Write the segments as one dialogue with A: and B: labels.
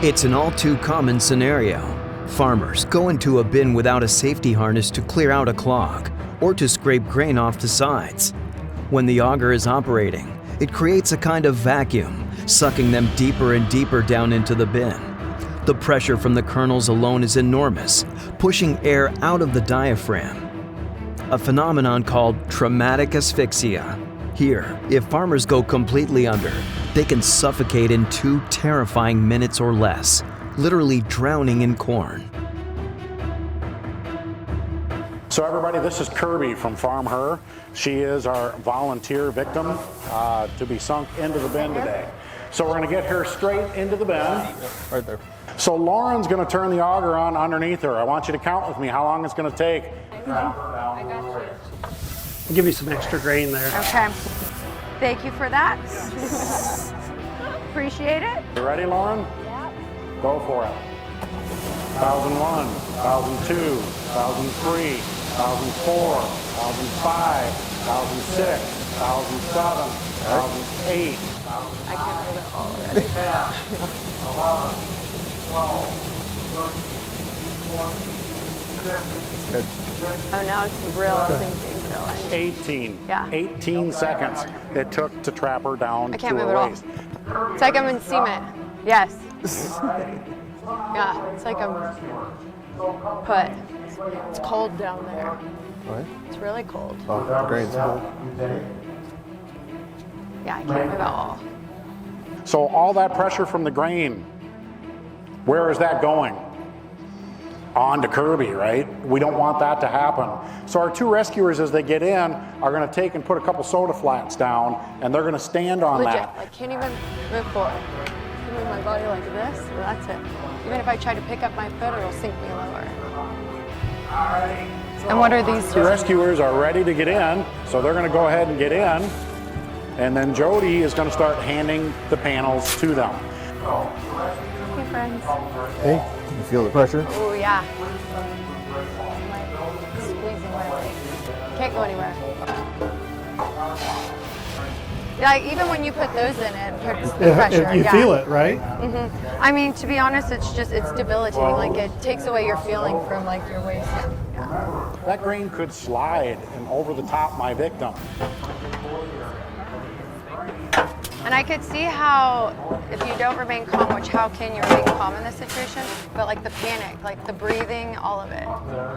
A: It's an all too common scenario. Farmers go into a bin without a safety harness to clear out a clog or to scrape grain off the sides. When the auger is operating, it creates a kind of vacuum, sucking them deeper and deeper down into the bin. The pressure from the kernels alone is enormous, pushing air out of the diaphragm. A phenomenon called traumatic asphyxia. Here, if farmers go completely under, they can suffocate in 2 terrifying minutes or less, literally drowning in corn.
B: So everybody, this is Kirbe from FarmHER. She is our volunteer victim to be sunk into the bin today. So we're going to get her straight into the bin.
C: Right there.
B: So Lauren's going to turn the auger on underneath her. I want you to count with me how long it's going to take.
D: I got you.
E: I'll give you some extra grain there.
D: Okay. Thank you for that. Appreciate it.
B: You ready, Lauren?
D: Yep.
B: Go for it. 1001, 1002, 1003, 1004, 1005, 1006, 1007, 1008.
D: I can't believe it all already.
B: 11, 12,
D: Oh, now it's real sinking.
B: 18.
D: Yeah.
B: 18 seconds it took to trap her down
D: I can't
B: to
D: move
B: her
D: at all.
B: waist.
D: It's like I'm in cement. Yes. Yeah, it's like I'm put. It's cold down there.
C: What?
D: It's really cold.
C: Oh, the grain's cold.
D: Yeah, I can't move at all.
B: So all that pressure from the grain, where is that going? On to Kirbe, right? We don't want that to happen. So our 2 rescuers, as they get in, are going to take and put a couple soda flats down, and they're going to stand on
D: Legit,
B: that.
D: I can't even move forward. I can move my body like this, and that's it. Even if I try to pick up my foot, it'll sink me lower. And what are these?
B: The rescuers are ready to get in, so they're going to go ahead and get in, and then Jody is going to start handing the panels to them.
D: Hey, friends.
C: Hey, you feel the pressure?
D: Oh, yeah. I'm squeezing my leg. Can't go anywhere. Like, even when you put those in, it puts the pressure.
E: You feel it, right?
D: I mean, to be honest, it's debilitating. Like, it takes away your feeling from, like, your waist. Yeah.
B: That grain could slide and over the top my victim.
D: And I could see how, if you don't remain calm, which how can you remain calm in this situation, but like the panic, like the breathing, all of it,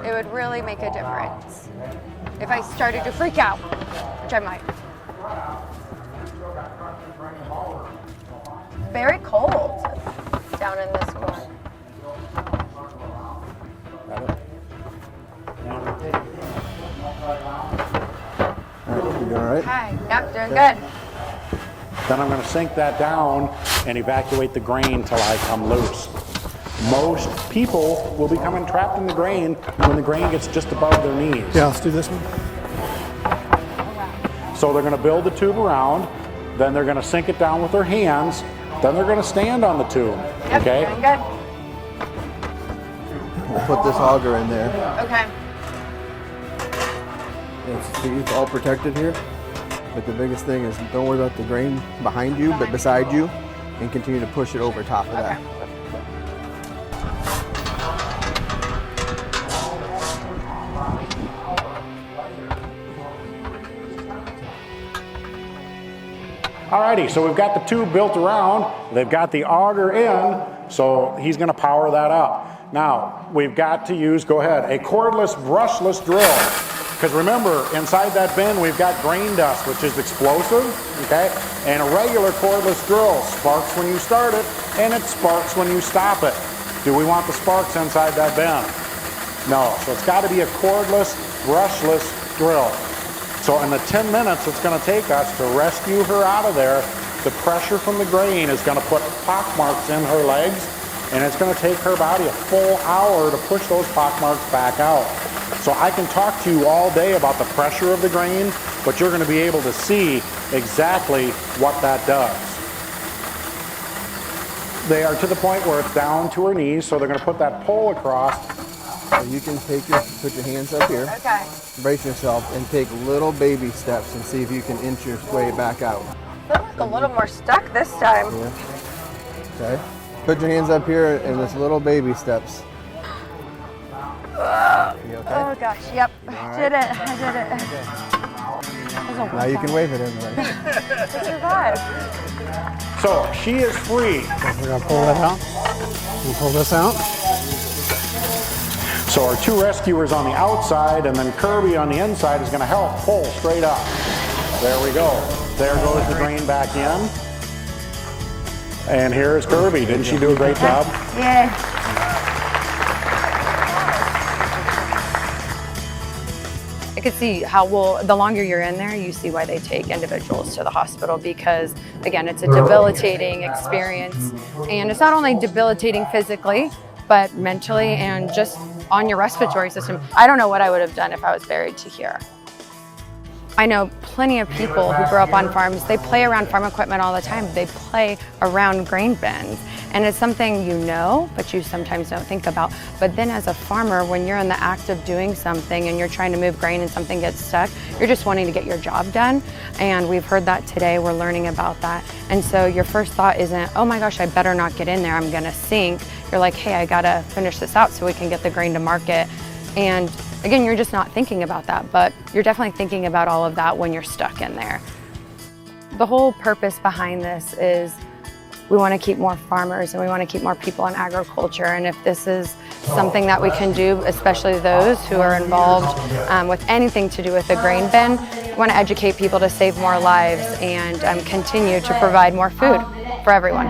D: it would really make a difference. If I started to freak out, which I might. Very cold down in this corner.
C: All right, you doing all right?
D: Hi, yep, doing good.
B: Then I'm going to sink that down and evacuate the grain till I come loose. Most people will become trapped in the grain when the grain gets just above their knees.
E: Yeah, let's do this one.
B: So they're going to build the tube around, then they're going to sink it down with their hands, then they're going to stand on the tube.
D: Yep,
B: Okay?
D: doing good.
C: We'll put this auger in there.
D: Okay.
C: It's all protected here. But the biggest thing is don't worry about the grain behind you, but beside you, and continue to push it over top of that.
B: Alrighty, so we've got the tube built around, they've got the auger in, so he's going to power that up. Now, we've got to use, go ahead, a cordless, brushless drill. Because remember, inside that bin, we've got grain dust, which is explosive, okay? And a regular cordless drill sparks when you start it, and it sparks when you stop it. Do we want the sparks inside that bin? No, so it's got to be a cordless, brushless drill. So in the 10 minutes it's going to take us to rescue her out of there, the pressure from the grain is going to put pock marks in her legs, and it's going to take her body a full hour to push those pock marks back out. So I can talk to you all day about the pressure of the grain, but you're going to be able to see exactly what that does. They are to the point where it's down to her knees, so they're going to put that pole across.
C: So you can put your hands up here,
D: Okay.
C: brace yourself, and take little baby steps and see if you can inch your way back out.
D: I feel like a little more stuck this time.
C: Yeah. Okay. Put your hands up here in this little baby steps. You okay?
D: Oh gosh, yep.
C: right.
D: Did it. I did it.
C: Now you can wave at everybody.
D: I survived.
B: So she is free.
E: We're gonna pull that out. We'll pull this out.
B: So our two rescuers on the outside and then Kirby on the inside is gonna help pull straight up. There we go. There goes the drain back in. And here's Kirby. Didn't she do a great job?
D: Yay. I could see how, well, the longer you're in there, you see why they take individuals to the hospital because, again, it's a debilitating experience. And it's not only debilitating physically, but mentally and just on your respiratory system. I don't know what I would have done if I was buried to here. I know plenty of people who grow up on farms, they play around farm equipment all the time. They play around grain bins. And it's something you know, but you sometimes don't think about. But then as a farmer, when you're in the act of doing something and you're trying to move grain and something gets stuck, you're just wanting to get your job done. And we've heard that today, we're learning about that. And so your first thought isn't, oh my gosh, I better not get in there, I'm gonna sink. You're like, hey, I gotta finish this out so we can get the grain to market. And again, you're just not thinking about that, but you're definitely thinking about all of that when you're stuck in there. The whole purpose behind this is we want to keep more farmers and we want to keep more people in agriculture. And if this is something that we can do, especially those who are involved with anything to do with the grain bin, we want to educate people to save more lives and continue to provide more food for everyone.